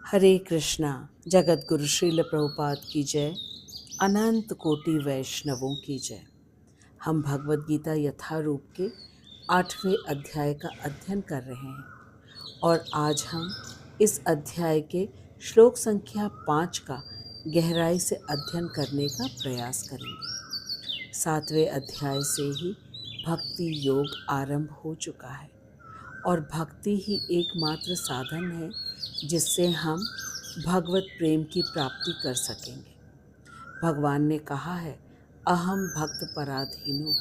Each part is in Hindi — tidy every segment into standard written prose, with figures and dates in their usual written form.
हरे कृष्णा। जगत गुरु श्रील प्रभुपाद की जय। अनंत कोटि वैष्णवों की जय। हम भगवत गीता यथारूप के 8वें अध्याय का अध्ययन कर रहे हैं और आज हम इस अध्याय के श्लोक संख्या 5 का गहराई से अध्ययन करने का प्रयास करेंगे। 7वें अध्याय से ही भक्ति योग आरंभ हो चुका है और भक्ति ही एकमात्र साधन है जिससे हम भगवत प्रेम की प्राप्ति कर सकेंगे। भगवान ने कहा है, अहम भक्त पराधीनो,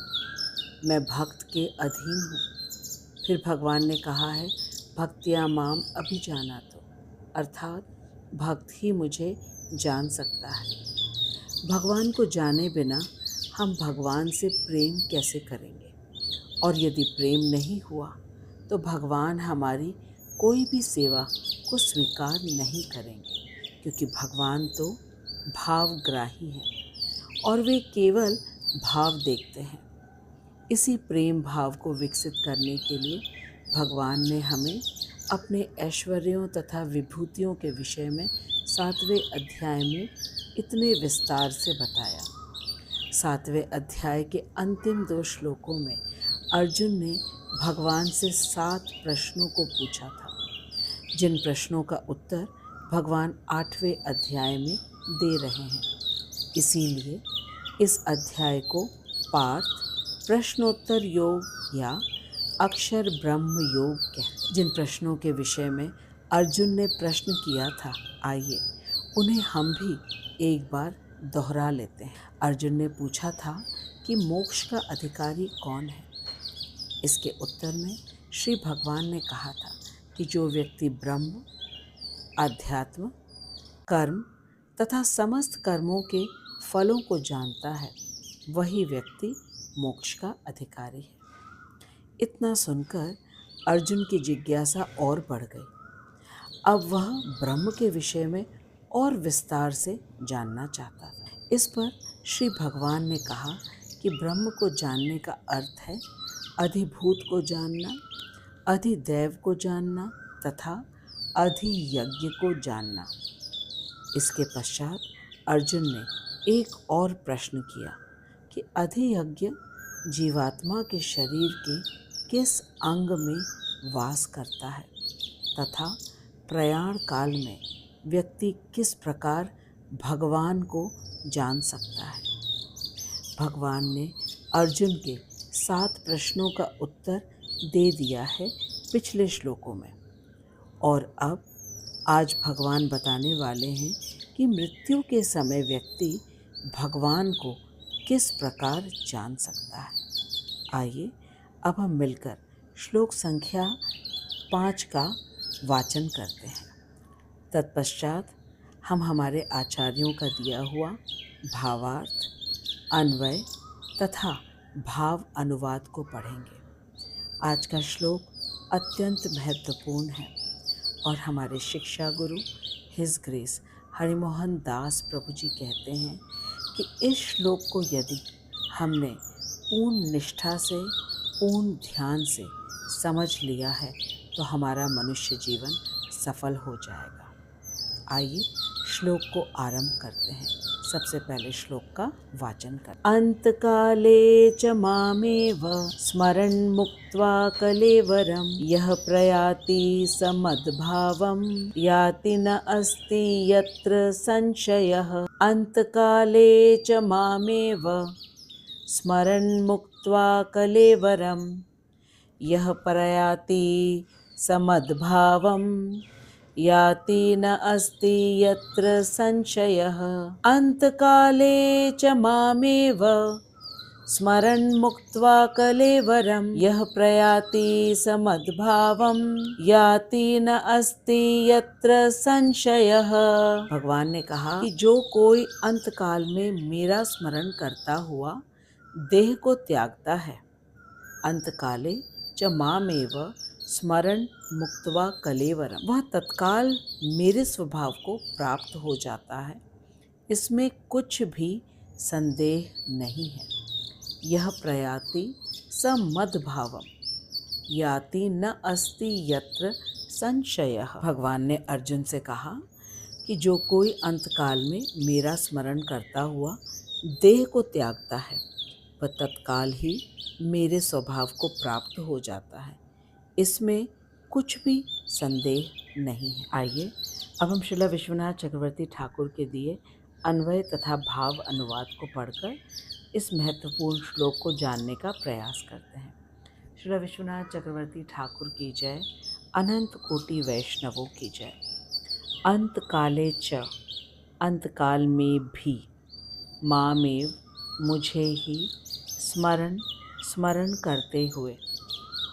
मैं भक्त के अधीन हूँ। फिर भगवान ने कहा है, भक्त्या माम अभिजानातो, अर्थात भक्त ही मुझे जान सकता है। भगवान को जाने बिना हम भगवान से प्रेम कैसे करेंगे, और यदि प्रेम नहीं हुआ तो भगवान हमारी कोई भी सेवा को स्वीकार नहीं करेंगे, क्योंकि भगवान तो भावग्राही हैं और वे केवल भाव देखते हैं। इसी प्रेम भाव को विकसित करने के लिए भगवान ने हमें अपने ऐश्वर्यों तथा विभूतियों के विषय में 7वें अध्याय में इतने विस्तार से बताया। 7वें अध्याय के अंतिम 2 श्लोकों में अर्जुन ने भगवान से 7 प्रश्नों को पूछा था, जिन प्रश्नों का उत्तर भगवान 8वें अध्याय में दे रहे हैं। इसीलिए इस अध्याय को पार्थ प्रश्नोत्तर योग या अक्षर ब्रह्म योग कहते हैं। जिन प्रश्नों के विषय में अर्जुन ने प्रश्न किया था, आइए उन्हें हम भी एक बार दोहरा लेते हैं। अर्जुन ने पूछा था कि मोक्ष का अधिकारी कौन है। इसके उत्तर में श्री भगवान ने कहा था कि जो व्यक्ति ब्रह्म, अध्यात्म, कर्म तथा समस्त कर्मों के फलों को जानता है, वही व्यक्ति मोक्ष का अधिकारी है। इतना सुनकर अर्जुन की जिज्ञासा और बढ़ गई। अब वह ब्रह्म के विषय में और विस्तार से जानना चाहता था। इस पर श्री भगवान ने कहा कि ब्रह्म को जानने का अर्थ है अधिभूत को जानना, अधिदैव को जानना तथा अधियज्ञ को जानना। इसके पश्चात अर्जुन ने एक और प्रश्न किया कि अधियज्ञ जीवात्मा के शरीर के किस अंग में वास करता है तथा प्रयाण काल में व्यक्ति किस प्रकार भगवान को जान सकता है। भगवान ने अर्जुन के 7 प्रश्नों का उत्तर दे दिया है पिछले श्लोकों में, और अब आज भगवान बताने वाले हैं कि मृत्यु के समय व्यक्ति भगवान को किस प्रकार जान सकता है। आइए अब हम मिलकर श्लोक संख्या 5 का वाचन करते हैं। तत्पश्चात हम हमारे आचार्यों का दिया हुआ भावार्थ, अन्वय तथा भाव अनुवाद को पढ़ेंगे। आज का श्लोक अत्यंत महत्वपूर्ण है और हमारे शिक्षा गुरु हिज ग्रेस हरिमोहन दास प्रभु जी कहते हैं कि इस श्लोक को यदि हमने पूर्ण निष्ठा से, पूर्ण ध्यान से समझ लिया है तो हमारा मनुष्य जीवन सफल हो जाएगा। आइए श्लोक को आरंभ करते हैं। सबसे पहले श्लोक का वाचन कर। अंतकाले च मामेव स्मरन् मुक्त्वा कलेवरं यः प्रयाति समद्भावं याति न अस्ति यत्र संशयः। अंतकाले च मामेव स्मरन् मुक्त्वा कलेवरं यः प्रयाति समद्भावं याति न अस्ति यत्र संशयः। अंतकाले च मामेव स्मरन् मुक्त्वा कलेवरं यः प्रयाति समद्भावं याति न अस्ति यत्र संशयः। भगवान ने कहा कि जो कोई अंतकाल में मेरा स्मरण करता हुआ देह को त्यागता है, अंतकाले च मामेव स्मरण मुक्त्वा कलेवरम, वह तत्काल मेरे स्वभाव को प्राप्त हो जाता है, इसमें कुछ भी संदेह नहीं है। यह प्रयाति समद्भावम याति न अस्ति यत्र संशयः। भगवान ने अर्जुन से कहा कि जो कोई अंतकाल में मेरा स्मरण करता हुआ देह को त्यागता है वह तत्काल ही मेरे स्वभाव को प्राप्त हो जाता है। इसमें कुछ भी संदेह नहीं है। आइए अब हम श्रील विश्वनाथ चक्रवर्ती ठाकुर के दिए अन्वय तथा भाव अनुवाद को पढ़कर इस महत्वपूर्ण श्लोक को जानने का प्रयास करते हैं। श्रील विश्वनाथ चक्रवर्ती ठाकुर की जय, अनंत कोटि वैष्णवों की जय। अंत काले च, अंतकाल में भी, मामेव मुझे ही स्मरण स्मरण करते हुए,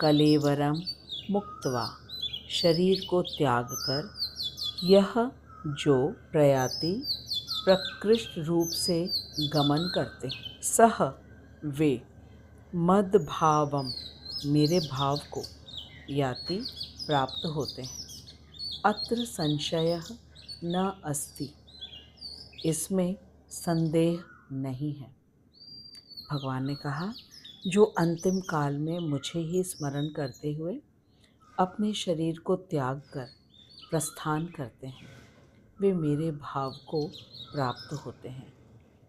कलेवरम मुक्त्वा शरीर को त्याग कर, यह जो प्रयाति प्रकृष्ट रूप से गमन करते हैं, सह वे मद्भावम मेरे भाव को याति प्राप्त होते हैं। अत्र संशयः न अस्ति, इसमें संदेह नहीं है। भगवान ने कहा, जो अंतिम काल में मुझे ही स्मरण करते हुए अपने शरीर को त्याग कर प्रस्थान करते हैं, वे मेरे भाव को प्राप्त होते हैं।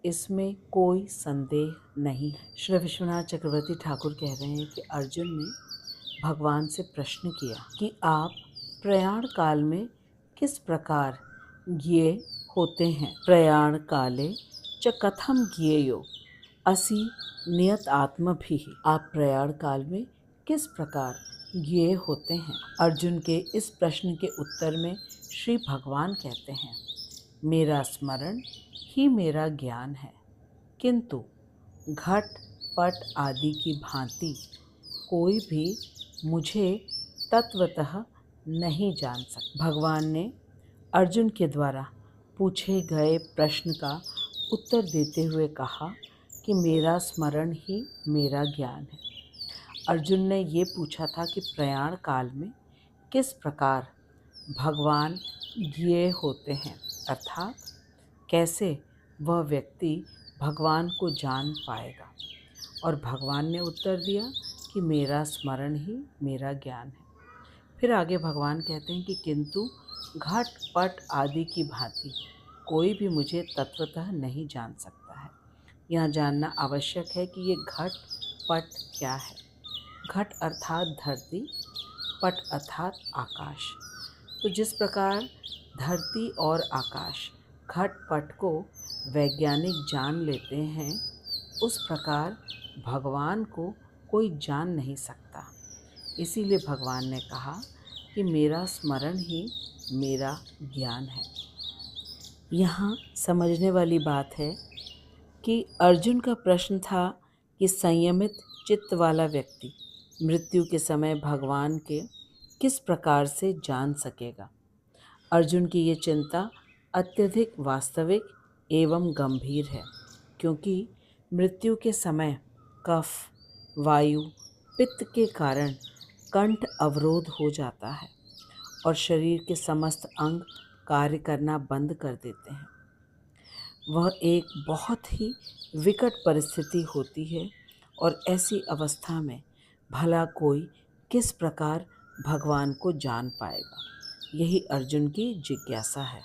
इसमें कोई संदेह नहीं है। श्री विश्वनाथ चक्रवर्ती ठाकुर कह रहे हैं कि अर्जुन ने भगवान से प्रश्न किया कि आप प्रयाण काल में किस प्रकार ज्ञेय होते हैं। प्रयाण काले च कथम ज्ञेयो असि नियत आत्मभिः। आप प्रयाण काल में किस प्रकार ज्ञेय होते हैं। अर्जुन के इस प्रश्न के उत्तर में श्री भगवान कहते हैं, मेरा स्मरण ही मेरा ज्ञान है, किंतु घट पट आदि की भांति कोई भी मुझे तत्वतः नहीं जान सकता। भगवान ने अर्जुन के द्वारा पूछे गए प्रश्न का उत्तर देते हुए कहा कि मेरा स्मरण ही मेरा ज्ञान है। अर्जुन ने ये पूछा था कि प्रयाण काल में किस प्रकार भगवान ज्ञेय होते हैं, अर्थात कैसे वह व्यक्ति भगवान को जान पाएगा। और भगवान ने उत्तर दिया कि मेरा स्मरण ही मेरा ज्ञान है। फिर आगे भगवान कहते हैं कि किंतु घट पट आदि की भांति कोई भी मुझे तत्वतः नहीं जान सकता है। यहाँ जानना आवश्यक है कि ये घट पट क्या है। घट अर्थात धरती, पट अर्थात आकाश। तो जिस प्रकार धरती और आकाश घट पट को वैज्ञानिक जान लेते हैं, उस प्रकार भगवान को कोई जान नहीं सकता। इसीलिए भगवान ने कहा कि मेरा स्मरण ही मेरा ज्ञान है। यहाँ समझने वाली बात है कि अर्जुन का प्रश्न था कि संयमित चित्त वाला व्यक्ति मृत्यु के समय भगवान के किस प्रकार से जान सकेगा। अर्जुन की ये चिंता अत्यधिक वास्तविक एवं गंभीर है, क्योंकि मृत्यु के समय कफ, वायु, पित्त के कारण कंठ अवरोध हो जाता है और शरीर के समस्त अंग कार्य करना बंद कर देते हैं। वह एक बहुत ही विकट परिस्थिति होती है और ऐसी अवस्था में भला कोई किस प्रकार भगवान को जान पाएगा। यही अर्जुन की जिज्ञासा है।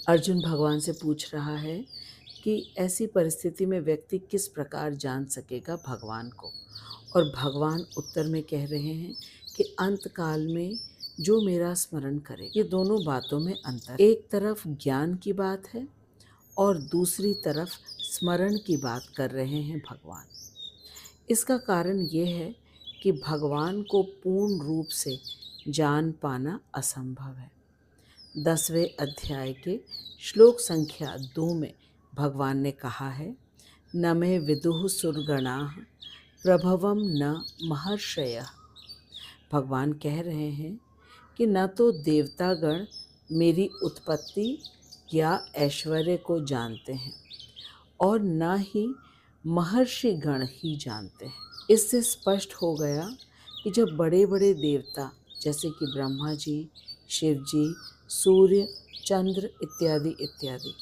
अर्जुन भगवान से पूछ रहा है कि ऐसी परिस्थिति में व्यक्ति किस प्रकार जान सकेगा भगवान को। और भगवान उत्तर में कह रहे हैं कि अंतकाल में जो मेरा स्मरण करे। ये दोनों बातों में अंतर, एक तरफ ज्ञान की बात है और दूसरी तरफ स्मरण की बात कर रहे हैं भगवान। इसका कारण ये है कि भगवान को पूर्ण रूप से जान पाना असंभव है। 10वें अध्याय के श्लोक संख्या 2 में भगवान ने कहा है, न मे विदुः सुरगणाः प्रभवम न महर्षयः। भगवान कह रहे हैं कि न तो देवतागण मेरी उत्पत्ति या ऐश्वर्य को जानते हैं और न ही महर्षि गण ही जानते हैं। इससे स्पष्ट हो गया कि जब बड़े बड़े देवता जैसे कि ब्रह्मा जी, शिव जी, सूर्य, चंद्र इत्यादि इत्यादि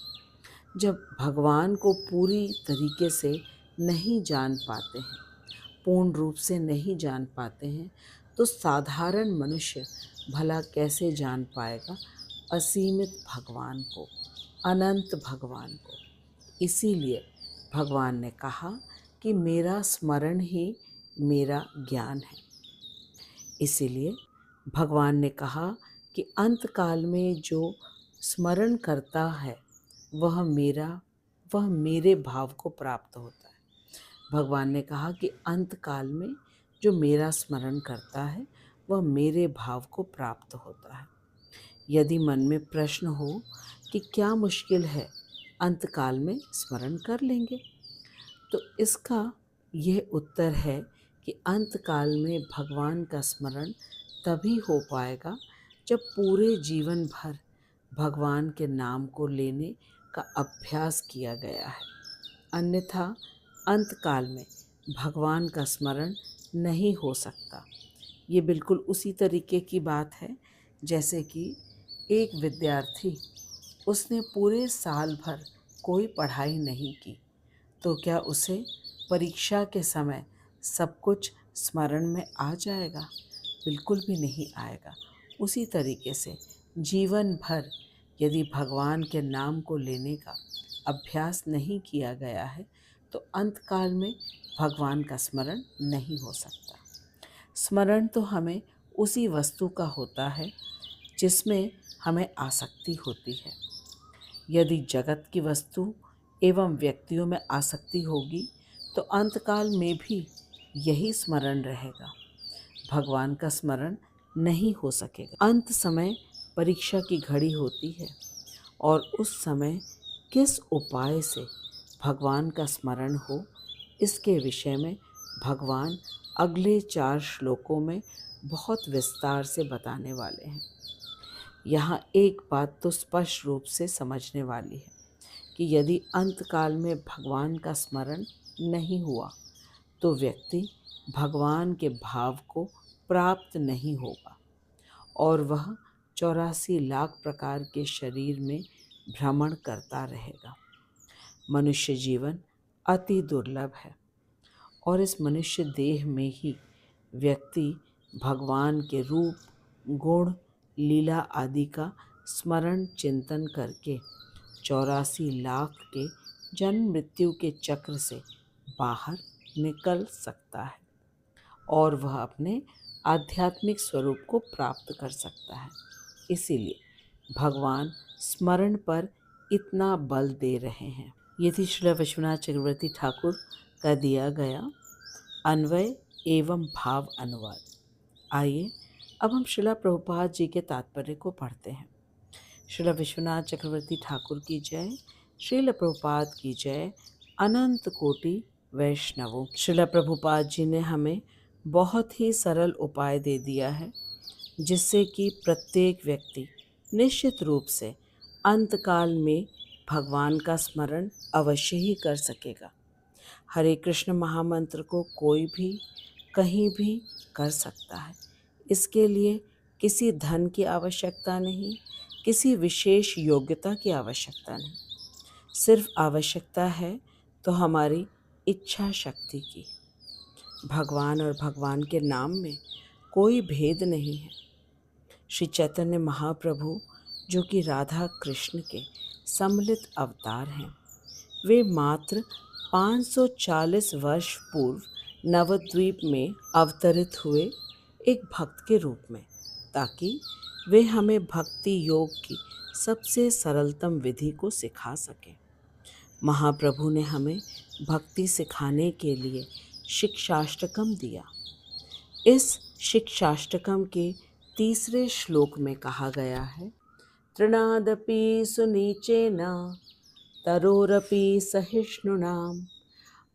जब भगवान को पूरी तरीके से नहीं जान पाते हैं, पूर्ण रूप से नहीं जान पाते हैं, तो साधारण मनुष्य भला कैसे जान पाएगा असीमित भगवान को, अनंत भगवान को। इसीलिए भगवान ने कहा कि मेरा स्मरण ही मेरा ज्ञान है। इसीलिए भगवान ने कहा कि अंत काल में जो स्मरण करता है वह मेरे भाव को प्राप्त होता है। भगवान ने कहा कि अंत काल में जो मेरा स्मरण करता है वह मेरे भाव को प्राप्त होता है। यदि मन में प्रश्न हो कि क्या मुश्किल है, अंत काल में स्मरण कर लेंगे, तो इसका यह उत्तर है कि अंत काल में भगवान का स्मरण तभी हो पाएगा जब पूरे जीवन भर भगवान के नाम को लेने का अभ्यास किया गया है। अन्यथा अंत काल में भगवान का स्मरण नहीं हो सकता। ये बिल्कुल उसी तरीके की बात है जैसे कि एक विद्यार्थी, उसने पूरे साल भर कोई पढ़ाई नहीं की, तो क्या उसे परीक्षा के समय सब कुछ स्मरण में आ जाएगा? बिल्कुल भी नहीं आएगा। उसी तरीके से जीवन भर यदि भगवान के नाम को लेने का अभ्यास नहीं किया गया है तो अंत काल में भगवान का स्मरण नहीं हो सकता। स्मरण तो हमें उसी वस्तु का होता है जिसमें हमें आसक्ति होती है। यदि जगत की वस्तु एवं व्यक्तियों में आसक्ति होगी तो अंतकाल में भी यही स्मरण रहेगा, भगवान का स्मरण नहीं हो सकेगा। अंत समय परीक्षा की घड़ी होती है और उस समय किस उपाय से भगवान का स्मरण हो, इसके विषय में भगवान अगले 4 श्लोकों में बहुत विस्तार से बताने वाले हैं। यहाँ एक बात तो स्पष्ट रूप से समझने वाली है कि यदि अंतकाल में भगवान का स्मरण नहीं हुआ तो व्यक्ति भगवान के भाव को प्राप्त नहीं होगा और वह 84 लाख प्रकार के शरीर में भ्रमण करता रहेगा। मनुष्य जीवन अति दुर्लभ है और इस मनुष्य देह में ही व्यक्ति भगवान के रूप, गुण, लीला आदि का स्मरण चिंतन करके 84 लाख के जन्म मृत्यु के चक्र से बाहर निकल सकता है और वह अपने आध्यात्मिक स्वरूप को प्राप्त कर सकता है। इसीलिए भगवान स्मरण पर इतना बल दे रहे हैं। ये थी श्रील विश्वनाथ चक्रवर्ती ठाकुर का दिया गया अन्वय एवं भाव अनुवाद। आइए अब हम श्रील प्रभुपाद जी के तात्पर्य को पढ़ते हैं। श्रील विश्वनाथ चक्रवर्ती ठाकुर की जय, श्रील प्रभुपाद की जय, अनंत कोटि वैष्णवों। श्रील प्रभुपाद जी ने हमें बहुत ही सरल उपाय दे दिया है जिससे कि प्रत्येक व्यक्ति निश्चित रूप से अंतकाल में भगवान का स्मरण अवश्य ही कर सकेगा। हरे कृष्ण महामंत्र को कोई भी कहीं भी कर सकता है। इसके लिए किसी धन की आवश्यकता नहीं, किसी विशेष योग्यता की आवश्यकता नहीं, सिर्फ आवश्यकता है तो हमारी इच्छा शक्ति की। भगवान और भगवान के नाम में कोई भेद नहीं है। श्री चैतन्य महाप्रभु जो कि राधा कृष्ण के सम्मिलित अवतार हैं, वे मात्र 540 वर्ष पूर्व नवद्वीप में अवतरित हुए एक भक्त के रूप में, ताकि वे हमें भक्ति योग की सबसे सरलतम विधि को सिखा सकें। महाप्रभु ने हमें भक्ति सिखाने के लिए शिक्षाष्टकम दिया। इस शिक्षाष्टकम के 3 श्लोक में कहा गया है, तृणादपि सुनीचेन तरोरपि सहिष्णुनाम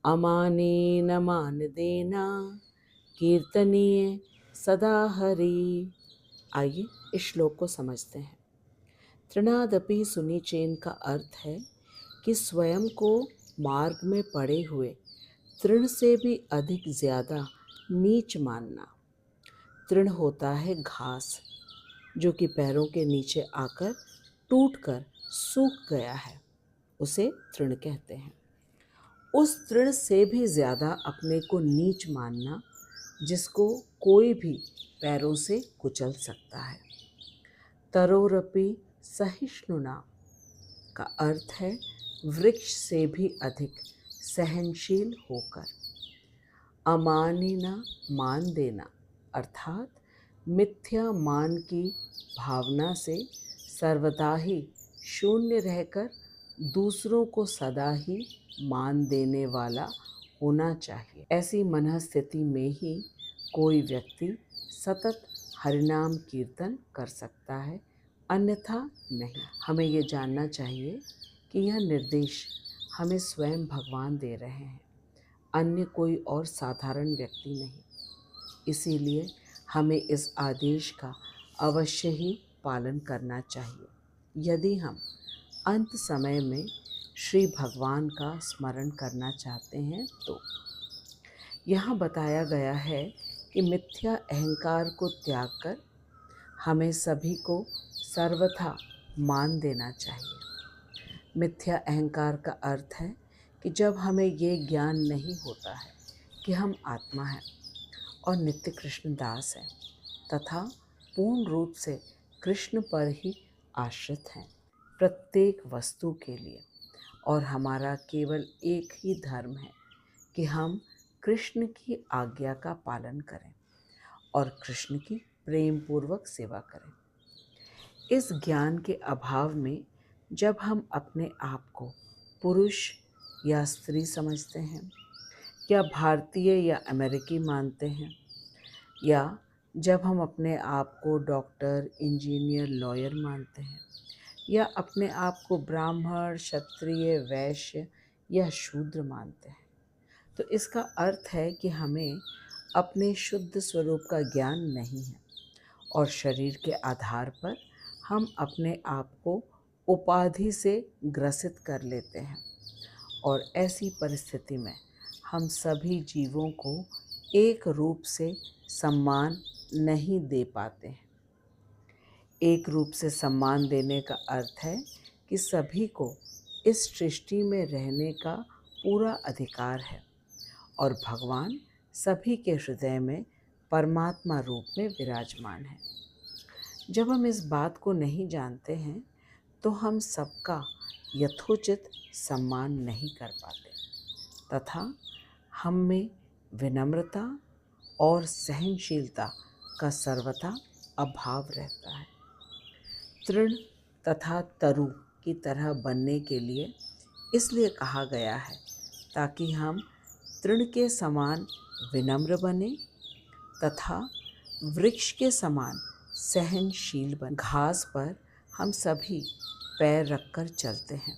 अमानेन मानदेन कीर्तनीय सदा हरि। आइए इस श्लोक को समझते हैं। तृणादपि सुनीचेन का अर्थ है कि स्वयं को मार्ग में पड़े हुए तृण से भी अधिक ज़्यादा नीच मानना। तृण होता है घास जो कि पैरों के नीचे आकर टूटकर सूख गया है, उसे तृण कहते हैं। उस तृण से भी ज़्यादा अपने को नीच मानना जिसको कोई भी पैरों से कुचल सकता है। तरोरपि सहिष्णुना का अर्थ है वृक्ष से भी अधिक सहनशील होकर। अमानिना मान देना अर्थात मिथ्या मान की भावना से सर्वदा ही शून्य रहकर दूसरों को सदा ही मान देने वाला होना चाहिए। ऐसी मनस्थिति में ही कोई व्यक्ति सतत हरिनाम कीर्तन कर सकता है, अन्यथा नहीं। हमें ये जानना चाहिए कि यह निर्देश हमें स्वयं भगवान दे रहे हैं, अन्य कोई और साधारण व्यक्ति नहीं। इसीलिए हमें इस आदेश का अवश्य ही पालन करना चाहिए यदि हम अंत समय में श्री भगवान का स्मरण करना चाहते हैं तो। यहाँ बताया गया है कि मिथ्या अहंकार को त्याग कर हमें सभी को सर्वथा मान देना चाहिए। मिथ्या अहंकार का अर्थ है कि जब हमें ये ज्ञान नहीं होता है कि हम आत्मा हैं और नित्य कृष्ण दास हैं तथा पूर्ण रूप से कृष्ण पर ही आश्रित हैं प्रत्येक वस्तु के लिए, और हमारा केवल एक ही धर्म है कि हम कृष्ण की आज्ञा का पालन करें और कृष्ण की प्रेम पूर्वक सेवा करें। इस ज्ञान के अभाव में जब हम अपने आप को पुरुष या स्त्री समझते हैं, या भारतीय या अमेरिकी मानते हैं, या जब हम अपने आप को डॉक्टर, इंजीनियर, लॉयर मानते हैं, या अपने आप को ब्राह्मण, क्षत्रिय, वैश्य या शूद्र मानते हैं, तो इसका अर्थ है कि हमें अपने शुद्ध स्वरूप का ज्ञान नहीं है और शरीर के आधार पर हम अपने आप को उपाधि से ग्रसित कर लेते हैं, और ऐसी परिस्थिति में हम सभी जीवों को एक रूप से सम्मान नहीं दे पाते हैं। एक रूप से सम्मान देने का अर्थ है कि सभी को इस सृष्टि में रहने का पूरा अधिकार है और भगवान सभी के हृदय में परमात्मा रूप में विराजमान है। जब हम इस बात को नहीं जानते हैं तो हम सबका यथोचित सम्मान नहीं कर पाते तथा हम में विनम्रता और सहनशीलता का सर्वथा अभाव रहता है। तृण तथा तरु की तरह बनने के लिए इसलिए कहा गया है ताकि हम तृण के समान विनम्र बने तथा वृक्ष के समान सहनशील बने। घास पर हम सभी पैर रखकर चलते हैं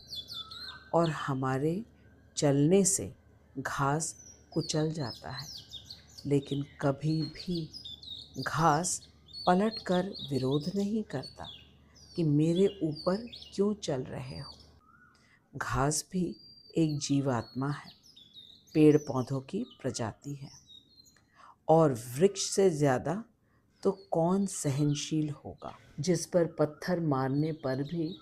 और हमारे चलने से घास कुचल जाता है, लेकिन कभी भी घास पलटकर विरोध नहीं करता कि मेरे ऊपर क्यों चल रहे हो। घास भी एक जीवात्मा है, पेड़ पौधों की प्रजाति है, और वृक्ष से ज़्यादा तो कौन सहनशील होगा, जिस पर पत्थर मारने पर भी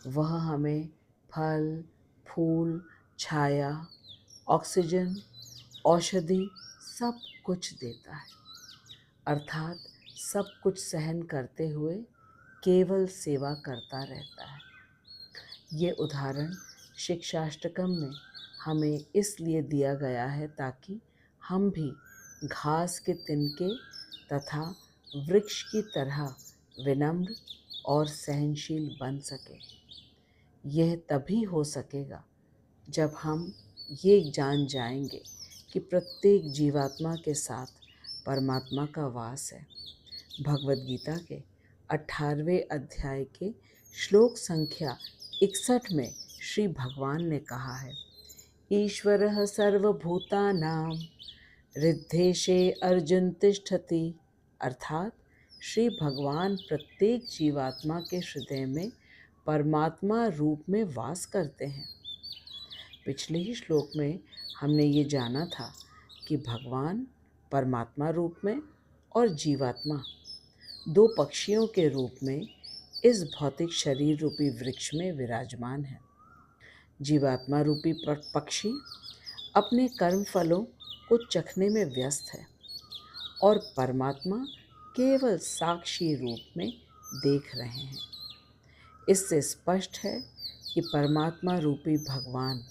वह हमें फल, फूल, छाया, ऑक्सीजन, औषधि सब कुछ देता है, अर्थात सब कुछ सहन करते हुए केवल सेवा करता रहता है। ये उदाहरण शिक्षाष्टकम में हमें इसलिए दिया गया है ताकि हम भी घास के तिनके तथा वृक्ष की तरह विनम्र और सहनशील बन सके। यह तभी हो सकेगा जब हम ये जान जाएंगे कि प्रत्येक जीवात्मा के साथ परमात्मा का वास है। भगवद गीता के 18वें अध्याय के श्लोक संख्या 61 में श्री भगवान ने कहा है, ईश्वरः सर्वभूतानां हृद्देशे अर्जुन तिष्ठति, अर्थात श्री भगवान प्रत्येक जीवात्मा के हृदय में परमात्मा रूप में वास करते हैं। पिछले ही श्लोक में हमने ये जाना था कि भगवान परमात्मा रूप में और जीवात्मा दो पक्षियों के रूप में इस भौतिक शरीर रूपी वृक्ष में विराजमान है। जीवात्मा रूपी पक्षी अपने कर्म फलों को चखने में व्यस्त है और परमात्मा केवल साक्षी रूप में देख रहे हैं। इससे स्पष्ट है कि परमात्मा रूपी भगवान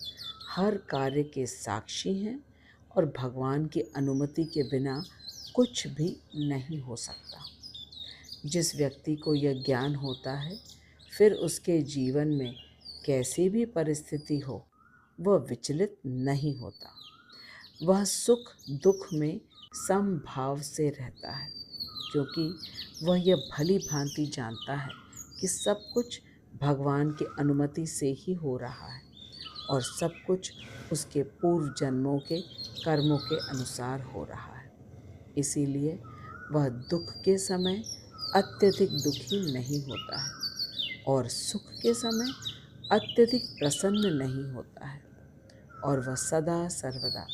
हर कार्य के साक्षी हैं और भगवान की अनुमति के बिना कुछ भी नहीं हो सकता। जिस व्यक्ति को यह ज्ञान होता है, फिर उसके जीवन में कैसी भी परिस्थिति हो, वह विचलित नहीं होता। वह सुख दुख में समभाव से रहता है, क्योंकि वह यह भली भांति जानता है कि सब कुछ भगवान की अनुमति से ही हो रहा है और सब कुछ उसके पूर्व जन्मों के कर्मों के अनुसार हो रहा है। इसीलिए वह दुख के समय अत्यधिक दुखी नहीं होता है और सुख के समय अत्यधिक प्रसन्न नहीं होता है, और वह सदा सर्वदा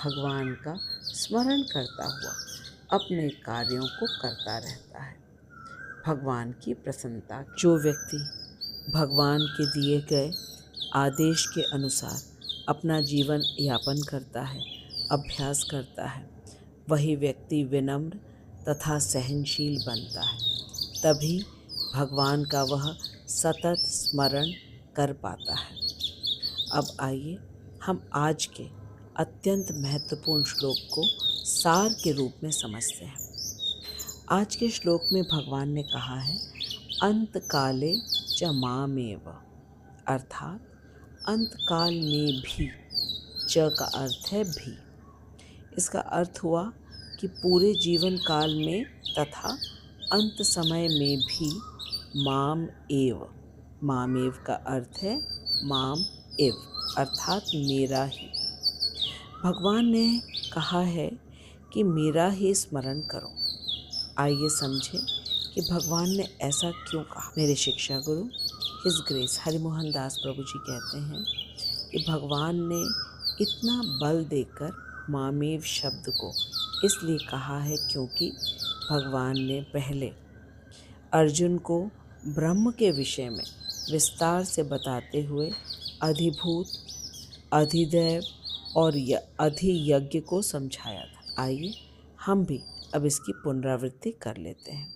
भगवान का स्मरण करता हुआ अपने कार्यों को करता रहता है। भगवान की प्रसन्नता। जो व्यक्ति भगवान के दिए गए आदेश के अनुसार अपना जीवन यापन करता है, अभ्यास करता है, वही व्यक्ति विनम्र तथा सहनशील बनता है। तभी भगवान का वह सतत स्मरण कर पाता है। अब आइए हम आज के अत्यंत महत्वपूर्ण श्लोक को सार के रूप में समझते हैं। आज के श्लोक में भगवान ने कहा है, अंत काले च मामेव, अर्थात अंत काल में भी। च का अर्थ है भी। इसका अर्थ हुआ कि पूरे जीवन काल में तथा अंत समय में भी माम एव। माम एव का अर्थ है माम एव, अर्थात मेरा ही। भगवान ने कहा है कि मेरा ही स्मरण करो। आइए समझें कि भगवान ने ऐसा क्यों कहा। मेरे शिक्षा गुरु हिज ग्रेस हरिमोहन दास प्रभु जी कहते हैं कि भगवान ने इतना बल देकर मामेव शब्द को इसलिए कहा है क्योंकि भगवान ने पहले अर्जुन को ब्रह्म के विषय में विस्तार से बताते हुए अधिभूत, अधिदैव और अधियज्ञ को समझाया था। आइए हम भी अब इसकी पुनरावृत्ति कर लेते हैं।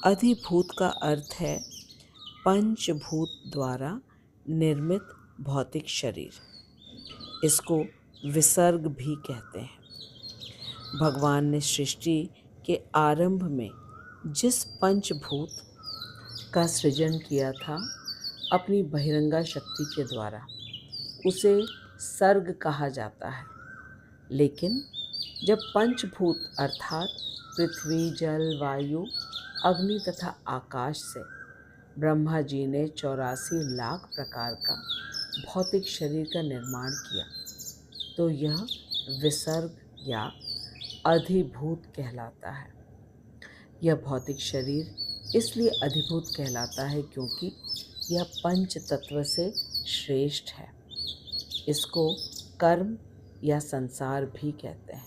अधिभूत का अर्थ है पंचभूत द्वारा निर्मित भौतिक शरीर। इसको विसर्ग भी कहते हैं। भगवान ने सृष्टि के आरंभ में जिस पंचभूत का सृजन किया था अपनी बहिरंगा शक्ति के द्वारा, उसे सर्ग कहा जाता है। लेकिन जब पंचभूत अर्थात पृथ्वी, जल, वायु, अग्नि तथा आकाश से ब्रह्मा जी ने 84 लाख प्रकार का भौतिक शरीर का निर्माण किया, तो यह विसर्ग या अधिभूत कहलाता है। यह भौतिक शरीर इसलिए अधिभूत कहलाता है क्योंकि यह पंच तत्व से श्रेष्ठ है। इसको कर्म या संसार भी कहते हैं,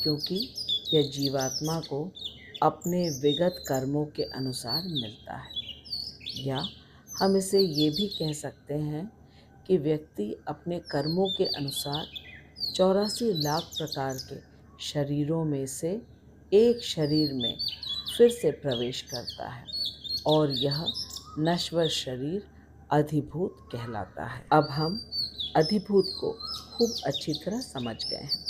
क्योंकि यह जीवात्मा को अपने विगत कर्मों के अनुसार मिलता है। या हम इसे ये भी कह सकते हैं कि व्यक्ति अपने कर्मों के अनुसार 84 लाख प्रकार के शरीरों में से एक शरीर में फिर से प्रवेश करता है और यह नश्वर शरीर अधिभूत कहलाता है। अब हम अधिभूत को खूब अच्छी तरह समझ गए हैं।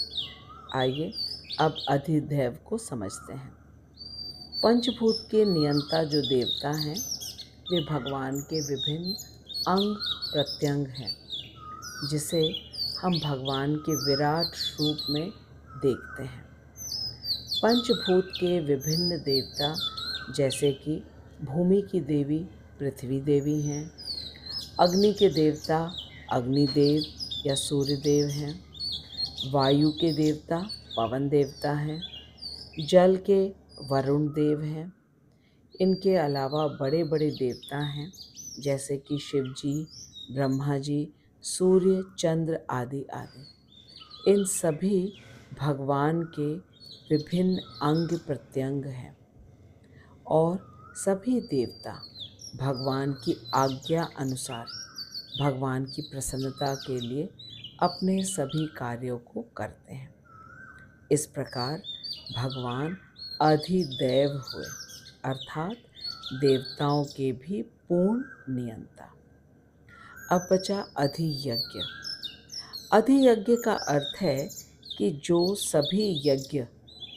आइए अब अधिदैव को समझते हैं। पंचभूत के नियंता जो देवता हैं, वे भगवान के विभिन्न अंग प्रत्यंग हैं, जिसे हम भगवान के विराट रूप में देखते हैं। पंचभूत के विभिन्न देवता जैसे कि भूमि की देवी पृथ्वी देवी हैं, अग्नि के देवता अग्निदेव या सूर्यदेव हैं, वायु के देवता पवन देवता हैं, जल के वरुण देव हैं। इनके अलावा बड़े बड़े देवता हैं जैसे कि शिव जी, ब्रह्मा जी, सूर्य, चंद्र आदि आदि। इन सभी भगवान के विभिन्न अंग प्रत्यंग हैं और सभी देवता भगवान की आज्ञा अनुसार भगवान की प्रसन्नता के लिए अपने सभी कार्यों को करते हैं। इस प्रकार भगवान अधिदैव हुए, अर्थात देवताओं के भी पूर्ण नियंता। अब बचा अधियज्ञ। अधियज्ञ का अर्थ है कि जो सभी यज्ञ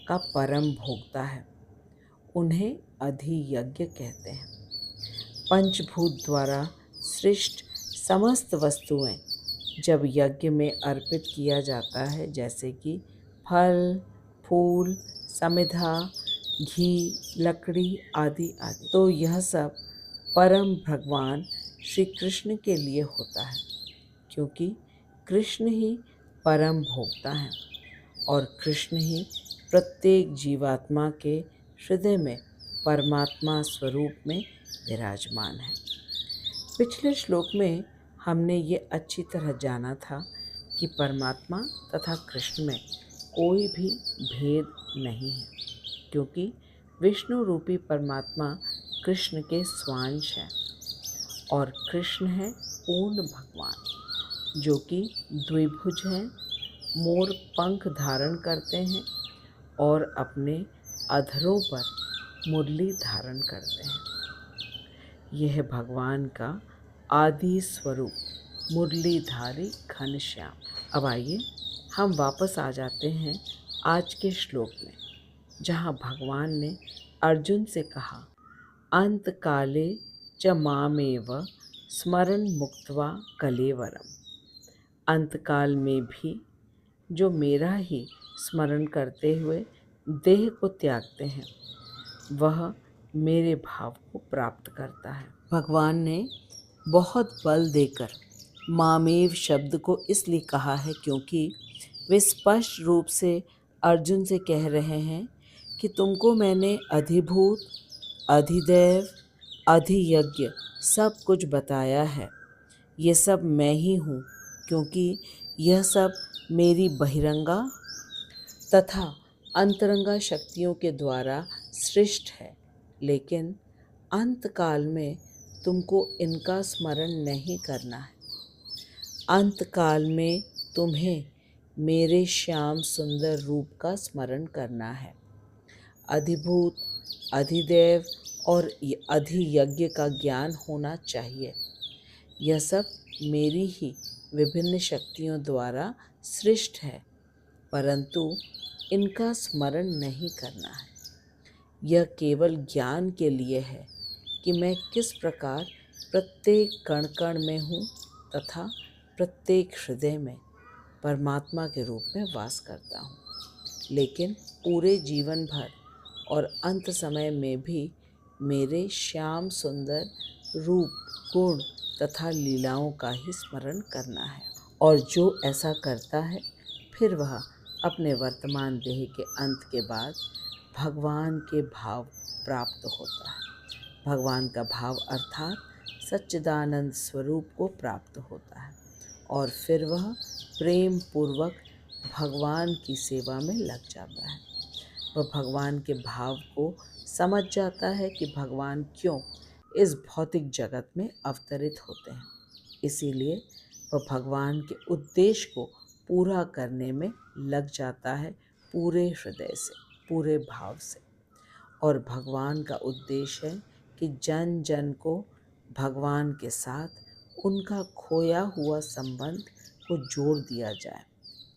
का परम भोक्ता है, उन्हें अधियज्ञ कहते हैं। पंचभूत द्वारा सृष्ट समस्त वस्तुएं जब यज्ञ में अर्पित किया जाता है, जैसे कि फल, फूल, समिधा, घी, लकड़ी आदि आदि, तो यह सब परम भगवान श्री कृष्ण के लिए होता है, क्योंकि कृष्ण ही परम भोक्ता हैं और कृष्ण ही प्रत्येक जीवात्मा के हृदय में परमात्मा स्वरूप में विराजमान है। पिछले श्लोक में हमने ये अच्छी तरह जाना था कि परमात्मा तथा कृष्ण में कोई भी भेद नहीं है, क्योंकि विष्णु रूपी परमात्मा कृष्ण के स्वांश हैं और कृष्ण है पूर्ण भगवान, जो कि द्विभुज हैं, मोर पंख धारण करते हैं और अपने अधरों पर मुरली धारण करते हैं। यह भगवान का आदि स्वरूप मुरलीधारी घनश्याम। अब आइए हम वापस आ जाते हैं आज के श्लोक में, जहाँ भगवान ने अर्जुन से कहा, अंत काले च मामेव स्मरण मुक्त्वा कलेवरम। अंतकाल में भी जो मेरा ही स्मरण करते हुए देह को त्यागते हैं, वह मेरे भाव को प्राप्त करता है। भगवान ने बहुत बल देकर मामेव शब्द को इसलिए कहा है क्योंकि वे स्पष्ट रूप से अर्जुन से कह रहे हैं कि तुमको मैंने अधिभूत, अधिदैव, अधियज्ञ सब कुछ बताया है। ये सब मैं ही हूँ, क्योंकि यह सब मेरी बहिरंगा तथा अंतरंगा शक्तियों के द्वारा सृष्ट है, लेकिन अंतकाल में तुमको इनका स्मरण नहीं करना है। अंतकाल में तुम्हें मेरे श्याम सुंदर रूप का स्मरण करना है। अधिभूत, अधिदैव और अधियज्ञ का ज्ञान होना चाहिए। यह सब मेरी ही विभिन्न शक्तियों द्वारा सृष्ट है, परंतु इनका स्मरण नहीं करना है। यह केवल ज्ञान के लिए है कि मैं किस प्रकार प्रत्येक कण कण में हूँ तथा प्रत्येक हृदय में परमात्मा के रूप में वास करता हूँ, लेकिन पूरे जीवन भर और अंत समय में भी मेरे श्याम सुंदर रूप, गुण तथा लीलाओं का ही स्मरण करना है। और जो ऐसा करता है, फिर वह अपने वर्तमान देह के अंत के बाद भगवान के भाव प्राप्त होता है। भगवान का भाव अर्थात सच्चिदानंद स्वरूप को प्राप्त होता है और फिर वह प्रेम पूर्वक भगवान की सेवा में लग जाता है। वह भगवान के भाव को समझ जाता है कि भगवान क्यों इस भौतिक जगत में अवतरित होते हैं। इसीलिए वह भगवान के उद्देश्य को पूरा करने में लग जाता है पूरे हृदय से, पूरे भाव से। और भगवान का उद्देश्य है कि जन जन को भगवान के साथ उनका खोया हुआ संबंध को जोड़ दिया जाए,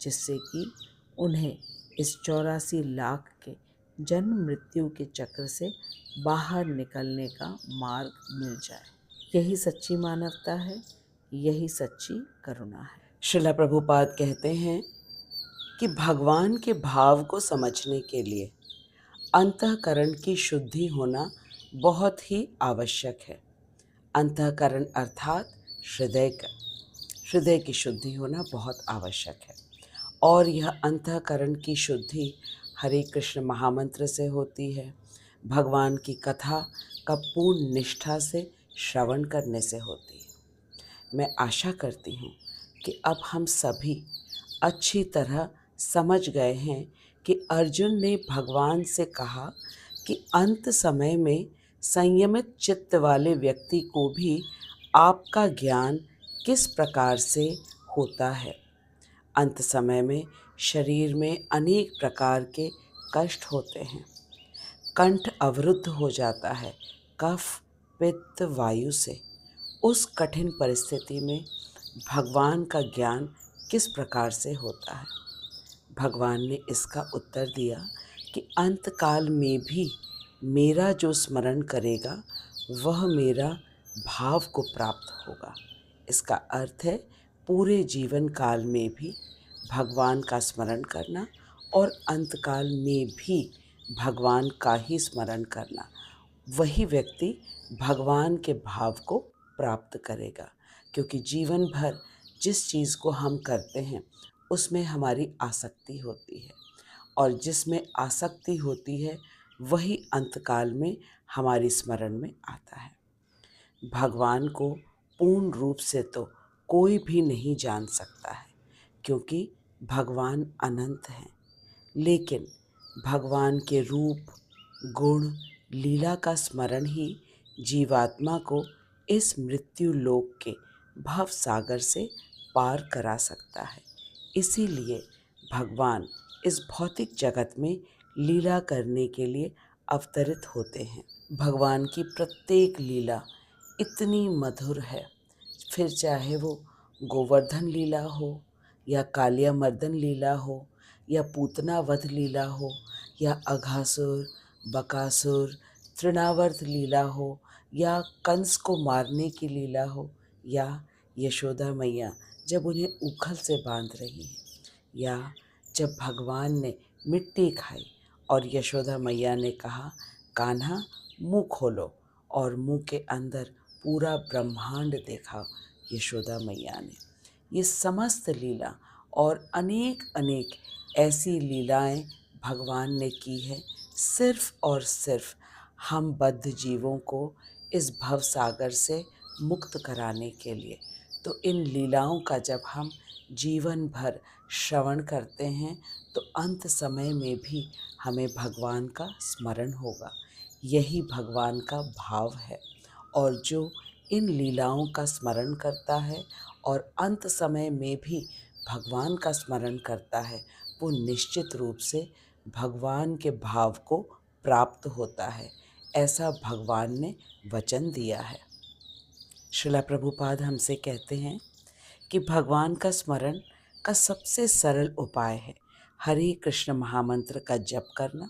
जिससे कि उन्हें इस 84 लाख के जन्म मृत्यु के चक्र से बाहर निकलने का मार्ग मिल जाए। यही सच्ची मानवता है, यही सच्ची करुणा है। श्रील प्रभुपाद कहते हैं कि भगवान के भाव को समझने के लिए अंतःकरण की शुद्धि होना बहुत ही आवश्यक है। अंतःकरण अर्थात हृदय की शुद्धि होना बहुत आवश्यक है। और यह अंतःकरण की शुद्धि हरे कृष्ण महामंत्र से होती है, भगवान की कथा का पूर्ण निष्ठा से श्रवण करने से होती है। मैं आशा करती हूँ कि अब हम सभी अच्छी तरह समझ गए हैं कि अर्जुन ने भगवान से कहा कि अंत समय में संयमित चित्त वाले व्यक्ति को भी आपका ज्ञान किस प्रकार से होता है। अंत समय में शरीर में अनेक प्रकार के कष्ट होते हैं, कंठ अवरुद्ध हो जाता है, कफ पित्त वायु से उस कठिन परिस्थिति में भगवान का ज्ञान किस प्रकार से होता है। भगवान ने इसका उत्तर दिया कि अंतकाल में भी मेरा जो स्मरण करेगा वह मेरा भाव को प्राप्त होगा। इसका अर्थ है पूरे जीवन काल में भी भगवान का स्मरण करना और अंतकाल में भी भगवान का ही स्मरण करना। वही व्यक्ति भगवान के भाव को प्राप्त करेगा, क्योंकि जीवन भर जिस चीज़ को हम करते हैं उसमें हमारी आसक्ति होती है, और जिसमें आसक्ति होती है वही अंतकाल में हमारी स्मरण में आता है। भगवान को पूर्ण रूप से तो कोई भी नहीं जान सकता है, क्योंकि भगवान अनंत हैं। लेकिन भगवान के रूप, गुण, लीला का स्मरण ही जीवात्मा को इस मृत्यु लोक के भव सागर से पार करा सकता है। इसीलिए भगवान इस भौतिक जगत में लीला करने के लिए अवतरित होते हैं। भगवान की प्रत्येक लीला इतनी मधुर है, फिर चाहे वो गोवर्धन लीला हो या कालिया मर्दन लीला हो या पूतना वध लीला हो या अघासुर, बकासुर, तृणावर्त लीला हो या कंस को मारने की लीला हो या यशोदा मैया जब उन्हें ऊखल से बांध रही हैं, या जब भगवान ने मिट्टी खाई और यशोदा मैया ने कहा कान्हा मुँह खोलो, और मुँह के अंदर पूरा ब्रह्मांड देखा यशोदा मैया ने। ये समस्त लीला और अनेक अनेक ऐसी लीलाएं भगवान ने की है, सिर्फ और सिर्फ हम बद्ध जीवों को इस भव सागर से मुक्त कराने के लिए। तो इन लीलाओं का जब हम जीवन भर श्रवण करते हैं तो अंत समय में भी हमें भगवान का स्मरण होगा। यही भगवान का भाव है, और जो इन लीलाओं का स्मरण करता है और अंत समय में भी भगवान का स्मरण करता है, वो निश्चित रूप से भगवान के भाव को प्राप्त होता है। ऐसा भगवान ने वचन दिया है। श्रील प्रभुपाद हमसे कहते हैं कि भगवान का स्मरण का सबसे सरल उपाय है हरे कृष्ण महामंत्र का जप करना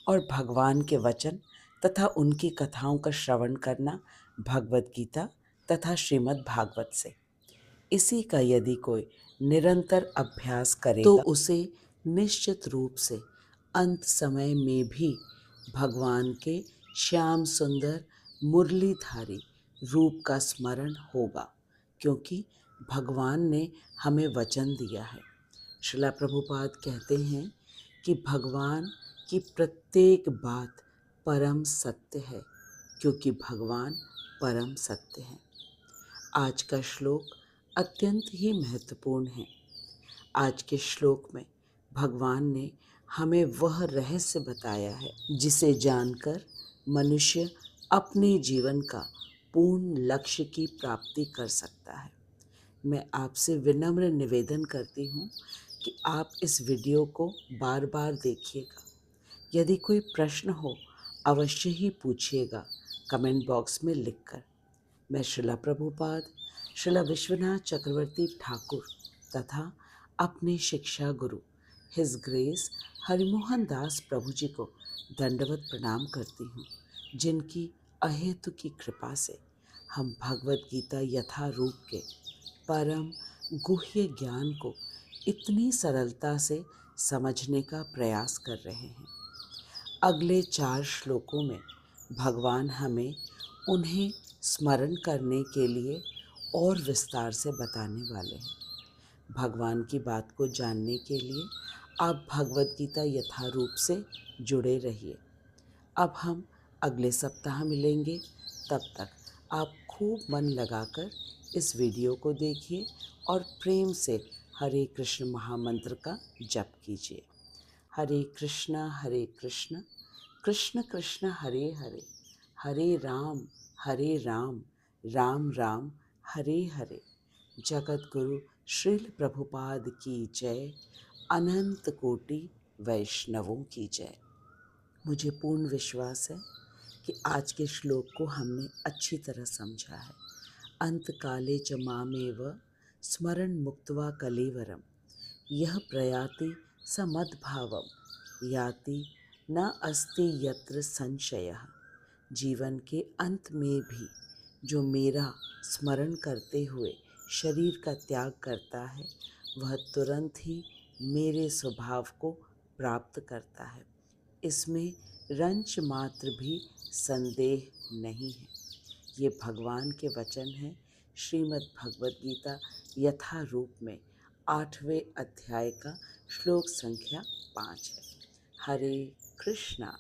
और भगवान के वचन तथा उनकी कथाओं का श्रवण करना भगवत गीता तथा श्रीमद् भागवत से। इसी का यदि कोई निरंतर अभ्यास करेगा तो उसे निश्चित रूप से अंत समय में भी भगवान के श्याम सुंदर मुरलीधारी रूप का स्मरण होगा, क्योंकि भगवान ने हमें वचन दिया है। श्रील प्रभुपाद कहते हैं कि भगवान की प्रत्येक बात परम सत्य है, क्योंकि भगवान परम सत्य है। आज का श्लोक अत्यंत ही महत्वपूर्ण है। आज के श्लोक में भगवान ने हमें वह रहस्य बताया है जिसे जानकर मनुष्य अपने जीवन का पूर्ण लक्ष्य की प्राप्ति कर सकता है। मैं आपसे विनम्र निवेदन करती हूँ कि आप इस वीडियो को बार बार देखिएगा। यदि कोई प्रश्न हो अवश्य ही पूछिएगा कमेंट बॉक्स में लिखकर। मैं श्रील प्रभुपाद, श्रील विश्वनाथ चक्रवर्ती ठाकुर तथा अपने शिक्षा गुरु हिज ग्रेस हरिमोहन दास प्रभु जी को दंडवत प्रणाम करती हूँ, जिनकी अहेतु की कृपा से हम भगवत गीता यथारूप के परम गुह्य ज्ञान को इतनी सरलता से समझने का प्रयास कर रहे हैं। अगले 4 श्लोकों में भगवान हमें उन्हें स्मरण करने के लिए और विस्तार से बताने वाले हैं। भगवान की बात को जानने के लिए आप भगवत गीता यथारूप से जुड़े रहिए। अब हम अगले सप्ताह मिलेंगे, तब तक आप खूब मन लगाकर इस वीडियो को देखिए और प्रेम से हरे कृष्ण महामंत्र का जप कीजिए। हरे कृष्ण कृष्ण कृष्ण हरे हरे, हरे राम राम राम हरे हरे। जगत गुरु श्रील प्रभुपाद की जय, अनंत कोटि वैष्णवों की जय। मुझे पूर्ण विश्वास है कि आज के श्लोक को हमने अच्छी तरह समझा है। अंत काले च मामेव स्मरण मुक्त्वा कलेवरम यह प्रयाति स मद्भावम याति न अस्ति यत्र संशयः। जीवन के अंत में भी जो मेरा स्मरण करते हुए शरीर का त्याग करता है वह तुरंत ही मेरे स्वभाव को प्राप्त करता है, इसमें रंच मात्र भी संदेह नहीं है। ये भगवान के वचन हैं। श्रीमद् भगवद गीता यथा रूप में 8वें अध्याय का श्लोक संख्या 5 है। हरे कृष्णा।